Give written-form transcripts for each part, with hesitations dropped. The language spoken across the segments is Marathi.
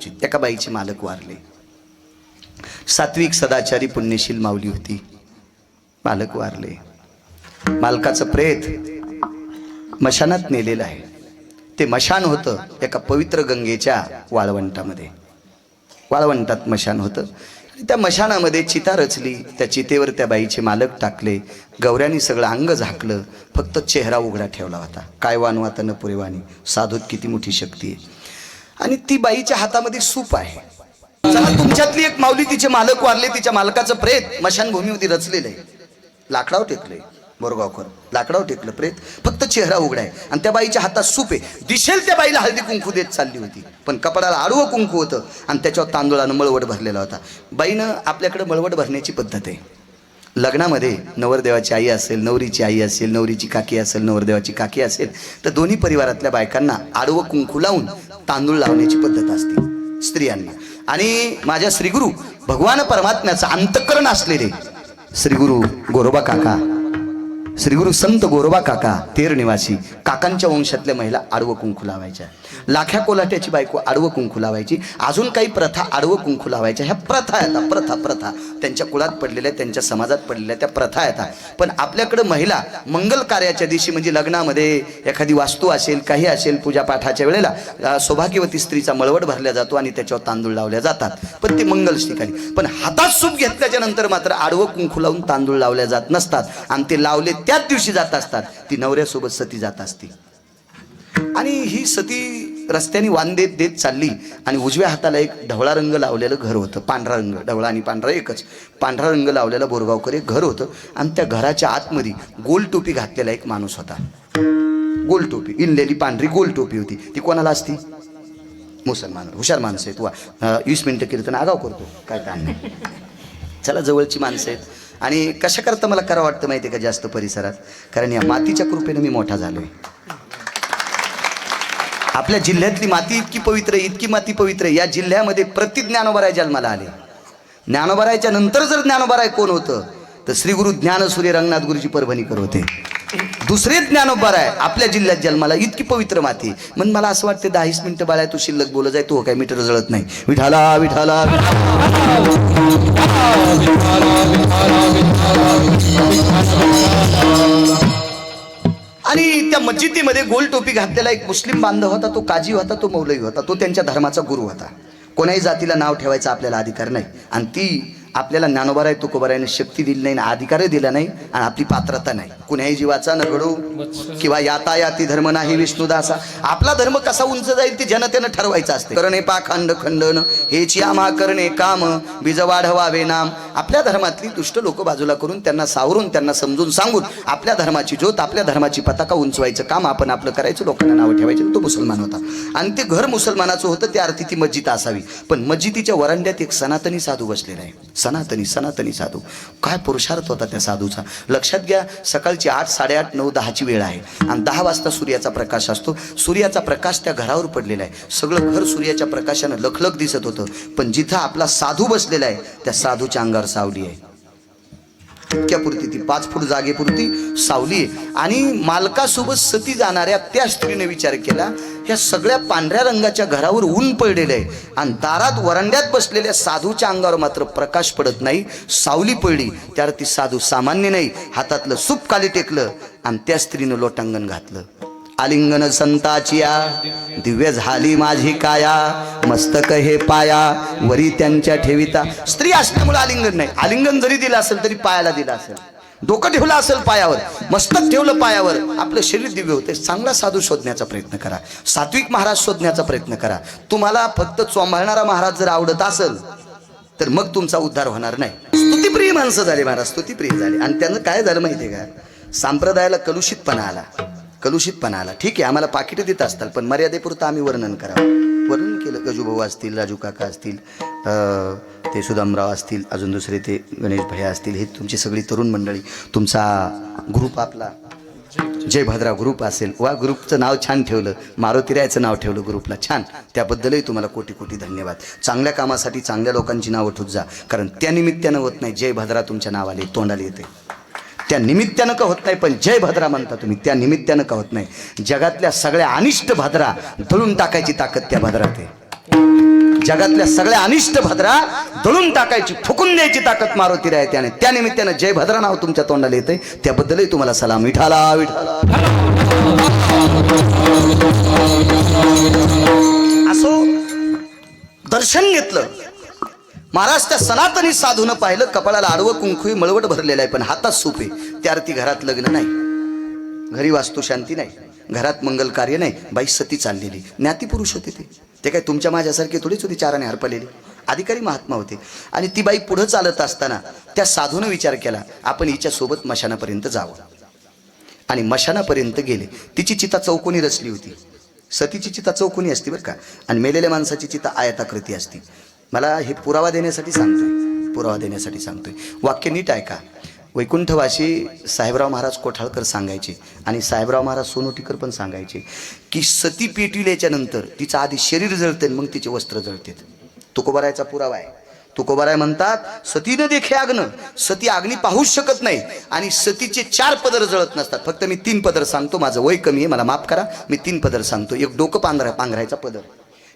एका बाईचे मालक वारले. सात्विक सदाचारी पुण्यशील माऊली होती. मालक वारले. मालकाचं प्रेत मशानात नेलेलं आहे. ते मशान होतं एका पवित्र गंगेच्या वाळवंटामध्ये. वाळवंटात मशान होतं. त्या मशानामध्ये चिता रचली. त्या चितेवर त्या बाईचे मालक टाकले. गौऱ्यानी सगळं अंग झाकलं, फक्त चेहरा उघडा ठेवला होता. काय वानवाता न पुरेवानी, साधूत किती मोठी शक्ती आहे. आणि ती बाईच्या हातामध्ये सूप आहे. चला, तुमच्यातली एक माऊली, तिचे मालक वारले, तिच्या मालकाचं प्रेत मशानभूमीमध्ये रचलेलं आहे. लाकडावर टेकलंय. बोरगावकर लाकडावर टेकलं प्रेत, फक्त चेहरा उघडा आहे. आणि त्या बाईच्या हातात सूप आहे. दिसेल त्या बाईला हळदी कुंकू देत चालली होती, पण कपाळाला आडवं कुंकू होतं आणि त्याच्यावर तांदूळानं मळवट भरलेला होता. बाईनं आपल्याकडे मळवट भरण्याची पद्धत आहे. लग्नामध्ये नवरदेवाची आई असेल, नवरीची आई असेल, नवरीची काकी असेल, नवरदेवाची काकी असेल, तर दोन्ही परिवारातल्या बायकांना आडवं कुंकू लावून तांदूळ लावण्याची पद्धत असते स्त्रियांना. आणि माझ्या श्रीगुरु भगवान परमात्म्याचं अंतःकरण असलेले श्रीगुरु गोरोबा काका, श्रीगुरु संत गोरोबा काका तेर निवासी, काकांच्या वंशातल्या महिला आडवं कुंकू लावायच्या. लाख्या कोलाट्याची बायको आडवं कुंकू लावायची. अजून काही प्रथा आडवं कुंकू लावायच्या. ह्या प्रथा आहेत. प्रथा त्यांच्या कुळात पडलेल्या, त्यांच्या समाजात पडलेल्या त्या प्रथा आहेत. पण आपल्याकडे महिला मंगल कार्याच्या दिवशी, म्हणजे लग्नामध्ये एखादी वास्तू असेल, काही असेल, पूजापाठाच्या वेळेला सौभाग्यवती स्त्रीचा मळवट भरला जातो आणि त्याच्यावर तांदूळ लावल्या जातात, पण ते मंगल ठिकाणी. पण हातात सूप घेतल्याच्या नंतर मात्र आडवं कुंकू लावून तांदूळ लावल्या जात नसतात. आणि ते लावले त्याच दिवशी जात असतात. ती नवऱ्यासोबत सती जात असते. आणि ही सती रस्त्याने वाण देत देत चालली. आणि उजव्या हाताला एक ढवळा रंग लावलेलं घर होतं. पांढरा रंग, ढवळा आणि पांढरा एकच, पांढरा रंग लावलेला बोरगावकर एक घर होतं. आणि त्या घराच्या आतमध्ये गोल टोपी घातलेला एक माणूस होता. गोल टोपी, इनलेली पांढरी गोल टोपी होती. ती कोणाला असती? मुसलमान. हुशार माणसं आहेत. वा 20 मिनिटं कीर्तन आगाव करतो, काय काम नाही. चला, जवळची माणसं आहेत. आणि कशा करता मला करावं वाटतं माहिती आहे का जास्त परिसरात? कारण या मातीच्या कृपेने मी मोठा झालोय. आपल्या जिल्ह्यातली माती इतकी पवित्र आहे, इतकी माती पवित्र आहे. या जिल्ह्यामध्ये प्रति ज्ञानोबाराय जन्माला आले. ज्ञानोबारायच्या नंतर जर ज्ञानोबाराय कोण होतं तर श्री गुरु ज्ञानसूर्य रंगनाथ गुरुजी परभणीकर होते. दुसरे ज्ञानोबाराय आपल्या जिल्ह्यात जन्माला. इतकी पवित्र माती. मग मला असं वाटतं 10-20 मिनिटं बाळा तू शिल्लक बोलत जाय, तू काय मीटर जळत नाही. विठाला विठाला. आणि त्या मस्जिदीमध्ये गोल टोपी घातलेला एक मुस्लिम बांधव होता. तो काजी होता, तो मौलवी होता, तो त्यांच्या धर्माचा गुरु होता. कोणाही जातीला नाव ठेवायचा आपल्याला अधिकार नाही. आणि ती आपल्याला ज्ञानोबाराय तुकोबारायने शक्ती दिली नाही, अधिकारही दिला नाही, आणि आपली पात्रता नाही. कुणाही जीवाचा न घडू किंवा यातायाती धर्म नाही विष्णुदासा. आपला धर्म कसा उंच जाईल ते जनतेनं ठरवायचं असते. करणे पाखंड खंडन हेची आम्हा करणे काम, बीज वाढवावे नाम. आपल्या धर्मातली दुष्ट लोक बाजूला करून, त्यांना सावरून, त्यांना समजून सांगून आपल्या धर्माची ज्योत, आपल्या धर्माची पताका उंचवायचं काम आपण आपलं करायचं. लोकांना नावं ठेवायचं. तो मुसलमान होता आणि ते घर मुसलमानाचं होतं. त्या अर्थी ती मस्जिद असावी. पण मस्जिदीच्या वरांड्यात एक सनातनी साधू बसलेला आहे. सनातनी साधू. काय पुरुषार्थ होता त्या साधूचा. लक्षात घ्या, सकाळची 8, 8:30, 9, 10ची वेळ आहे. आणि 10 वाजता सूर्याचा प्रकाश असतो. सूर्याचा प्रकाश त्या घरावर पडलेला आहे. सगळं घर सूर्याच्या प्रकाशानं लखलख दिसत होतं. पण जिथं आपला साधू बसलेला आहे त्या साधूच्या अंगावर सावली आहे. इतक्यापुरती, ती 5 फूट जागेपुरती सावली आहे. आणि मालकासोबत सती जाणाऱ्या त्या स्त्रीने विचार केला, ह्या सगळ्या पांढऱ्या रंगाच्या घरावर ऊन पडलेलं आहे आणि दारात वरांड्यात बसलेल्या साधूच्या अंगावर मात्र प्रकाश पडत नाही, सावली पडली. त्यावर ती साधू सामान्य नाही. हातातलं सूप खाली टेकलं आणि त्या स्त्रीनं लोटांगण घातलं. आलिंगन संताचिया दिव्य झाली माझी काया, मस्तक हे पाया वरी त्यांच्या ठेविता. स्त्री असल्यामुळे आलिंगन नाही. आलिंगन जरी दिलं असेल तरी पायाला दिलं असेल. डोकं ठेवलं असेल पायावर, मस्तक ठेवलं पायावर, आपलं शरीर दिव्य होते. चांगला साधू शोधण्याचा प्रयत्न करा. सात्विक महाराज शोधण्याचा प्रयत्न करा. तुम्हाला फक्त चोंबाळणारा महाराज जर आवडत असेल तर मग तुमचा उद्धार होणार नाही. स्तुतीप्रिय माणसं झाले महाराज, स्तुतीप्रिय झाले. आणि त्यांना काय झालं माहितीये का? संप्रदायाला कलुषितपणा आला. ठीक आहे, आम्हाला पाकिटं देत असतात, पण मर्यादेपुरतं आम्ही वर्णन करावं. वर्णन केलं. गजूभाऊ असतील, राजू काका असतील, ते सुदामराव असतील, अजून दुसरे ते गणेश भैया असतील, हे तुमची सगळी तरुण मंडळी, तुमचा ग्रुप, आपला जय भद्रा ग्रुप असेल. वा, ग्रुपचं नाव छान ठेवलं. मारुतीरायचं नाव ठेवलं ग्रुपला, छान. त्याबद्दलही तुम्हाला कोटी कोटी धन्यवाद. चांगल्या कामासाठी चांगल्या लोकांची नावं ठेवत जा. कारण त्या निमित्तानं होत नाही. जय भद्रा तुमच्या नावाले तोंडाला येते. त्या निमित्तानं का होत नाही, पण जय भद्रा म्हणता तुम्ही, त्या निमित्तानं का होत नाही. जगातल्या सगळ्या अनिष्ट भद्रा दळून टाकायची ताकद त्या भद्रात आहे. जगातल्या सगळ्या अनिष्ट भद्रा दळून टाकायची, फुकून द्यायची ताकद मारुती राय त्याने. त्या निमित्तानं जय भद्रा नाव तुमच्या तोंडाला येतंय, त्याबद्दलही तुम्हाला सलाम. विठाला विठाला. असो दर्शन घेतलं महाराज. त्या सनातनी साधून पाहिलं, कपाळाला आडवं कुंकू मळवट भरलेलं आहे, पण हातात सूप आहे. त्या अर्थी घरात लग्न नाही, घरी वास्तुशांती नाही, घरात मंगल कार्य नाही. बाई सती चाललेली, ज्ञाती पुरुष होते ते काय तुमच्या माझ्यासारखे थोडीच होती चाराने हरपलेली, अधिकारी महात्मा होते. आणि ती बाई पुढे चालत असताना त्या साधूनं विचार केला, आपण हिच्या सोबत मशानापर्यंत जावं. आणि मशानापर्यंत गेले. तिची चिता चौकोनी रचली होती. सतीची चिता चौकोनी असते बरं का, आणि मेलेल्या माणसाची चिता आयताकृती असते. मला हे पुरावा देण्यासाठी सांगतोय. वाक्य नीट ऐका. वैकुंठवासी साहेबराव महाराज कोठाळकर सांगायचे, आणि साहेबराव महाराज सोनोटीकर पण सांगायचे, की सती पेटविल्याच्या नंतर तिचं आधी शरीर जळते, मग तिचे वस्त्र जळतात. तुकोबारायचा पुरावा आहे. तुकोबाराय म्हणतात, सतीनं देखे अग्न, सती अग्नी पाहूच शकत नाही, आणि सतीचे 4 पदर जळत नसतात. फक्त मी 3 पदर सांगतो, माझं वय कमी आहे, मला माफ करा. मी 3 पदर सांगतो. एक डोकं पांघरायचा पदर.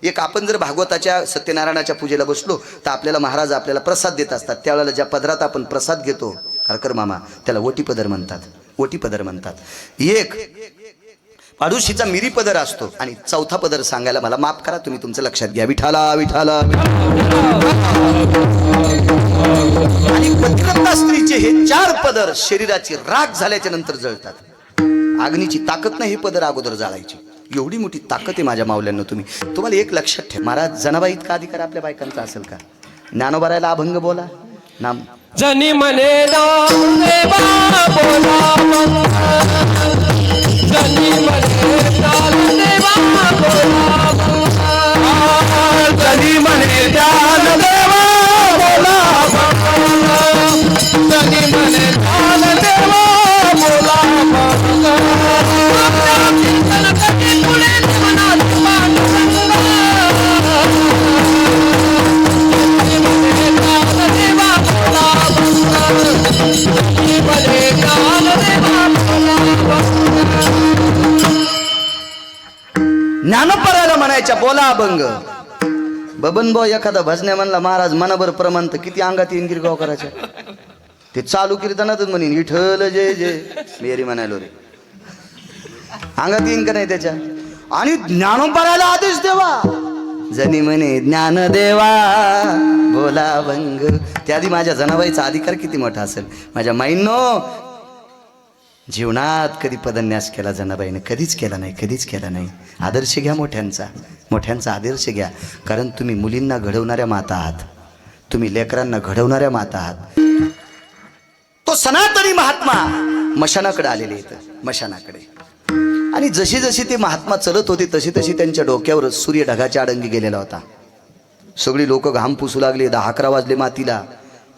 एक आपण जर भागवताच्या सत्यनारायणाच्या पूजेला बसलो तर आपल्याला महाराज आपल्याला प्रसाद देत असतात. त्यावेळेला ज्या पदरात आपण प्रसाद घेतो हरकर मामा, त्याला ओटी पदर म्हणतात. एक पाडुशीचा मिरी पदर असतो, आणि 4था पदर सांगायला मला माफ करा, तुम्ही तुमचं लक्षात घ्या. विठाला विठाला. आणि पतिव्रता स्त्रीचे हे 4 पदर शरीराची राख झाल्याच्या नंतर जळतात. अग्नीची ताकद नाही हे पदर अगोदर जाळायची. एवढी मोठी ताकद आहे माझ्या माऊल्यांना. तुम्हाला एक लक्षात ठेवा, महाराज जनाबाई इतका अधिकार आपल्या बायकांचा असेल का? ज्ञानोबारायला अभंग बोला नाम जनी मने बोला, जनी मने देवा बोला, जनी मने ध्यान देवा बोला, जनी मने ध्यान देवा बोला. ज्ञानोबारायला म्हणायच्या बोला अभंग. बबन भाऊ एखादा भजन्या म्हणला महाराज मनाभर प्रमाण, तर किती अंगात येईन गिरगाव करायच्या. ते चालू कीर्तनातच म्हणेन विठ्ठल जय जय मेरी म्हणायलो रे, अंगात येईन का नाही त्याच्या. आणि ज्ञानोबारायला आदेश देवा, जनी म्हणे ज्ञान देवा बोला अभंग. त्याआधी माझ्या जनाबाईचा अधिकार किती मोठा असेल. माझ्या माईंनो, जीवनात कधी पदन्यास केला जनाबाईने? कधीच केला नाही. आदर्श घ्या मोठ्यांचा आदर्श घ्या. कारण तुम्ही मुलींना घडवणाऱ्या माता आहात, तुम्ही लेकरांना घडवणाऱ्या माता आहात. तो सनातनी महात्मा मशानाकडे आलेले आहेत, मशानाकडे. आणि जशी जशी ते महात्मा चलत होते तशी तशी त्यांच्या डोक्यावर सूर्य ढगाच्या आडंगी गेलेला होता. सगळी लोक घाम पुसू लागले. 10-11 वाजले मातीला,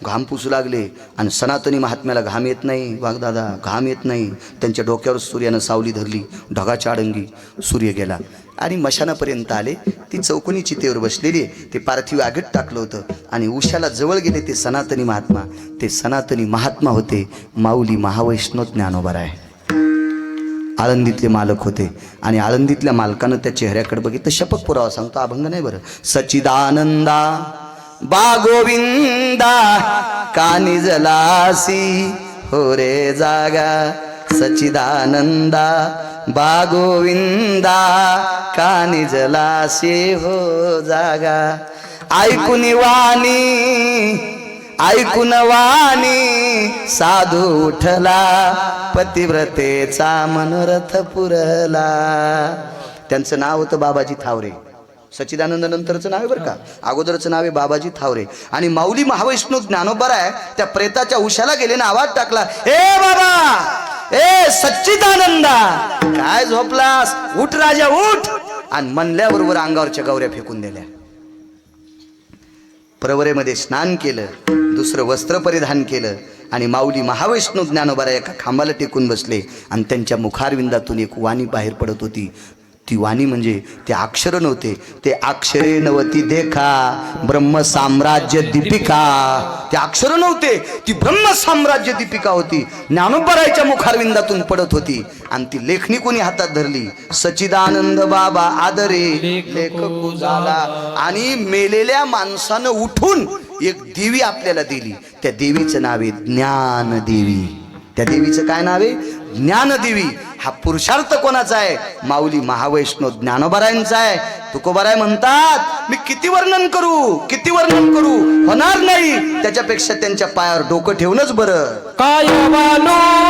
घाम पुसू लागले. आणि सनातनी महात्म्याला घाम येत नाही, वाघदादा घाम येत नाही. त्यांच्या डोक्यावर सूर्यानं सावली धरली, ढगाच्या आडंगी सूर्य गेला. आणि मशानापर्यंत आले. ती चौकोनी चितेवर बसलेली आहे, ते पार्थिव आगीत टाकलं होतं. आणि उशाला जवळ गेले ते सनातनी महात्मा. ते सनातनी महात्मा होते माऊली महावैष्णव ज्ञानोबाराय. आळंदीतले मालक होते. आणि आळंदीतल्या मालकानं त्या चेहऱ्याकडे बघितलं. शपथ पुरावा सांगतो, अभंग नाही बरं. सच्चिदानंदा बा गोविंदा कानी जलासी हो रे जागा, सच्चिदानंदा बा गोविंदा कानी जलासी हो जागा. ऐकून वाणी साधू उठला, पतिव्रतेचा मनोरथ पुरला. त्यांचं नाव होतं बाबाजी थावरे. सच्चिदानंद नंतरचं नाव आहे बरं का, अगोदरचं नाव आहे बाबाजी थावरे. आणि माऊली महावैष्णव ज्ञानोबाराय त्या प्रेताच्या उशाला गेले ना आवाज टाकला, ए बाबा, ए सच्चिदानंदा, काय झोपलास? उठ राजा उठ. आणि म्हणल्याबरोबर अंगावरच्या गौऱ्या फेकून दिल्या. प्रवरेमध्ये स्नान केलं, दुसरं वस्त्र परिधान केलं. आणि माऊली महावैष्णव ज्ञानोबाराय एका खांबाला टेकून बसले. आणि त्यांच्या मुखारविंदातून एक वाणी बाहेर पडत होती. ती वाणी म्हणजे ते अक्षर नव्हते, ते अक्षरे नवती देखा ब्रह्म साम्राज्य दीपिका. ते अक्षर नव्हते, ती ब्रह्म साम्राज्य दीपिका होती. ज्ञानोबरायच्या मुखारविंदातून पडत होती. आणि ती लेखणी कोणी हातात धरली? सच्चिदानंद बाबा आदरे लेखक झाला. आणि मेलेल्या माणसानं उठून एक देवी आपल्याला दिली. त्या देवीचं नाव आहे ज्ञानदेवी. त्या देवीचं काय नाव आहे? ज्ञानदेवी. हा पुरुषार्थ कोणाचा आहे? माऊली महावैष्णव ज्ञानोबरायांचा आहे. तुकोबाराय म्हणतात, मी किती वर्णन करू, किती वर्णन करू, होणार नाही. त्याच्यापेक्षा त्यांच्या पायावर डोकं ठेवूनच बरं. काय वालो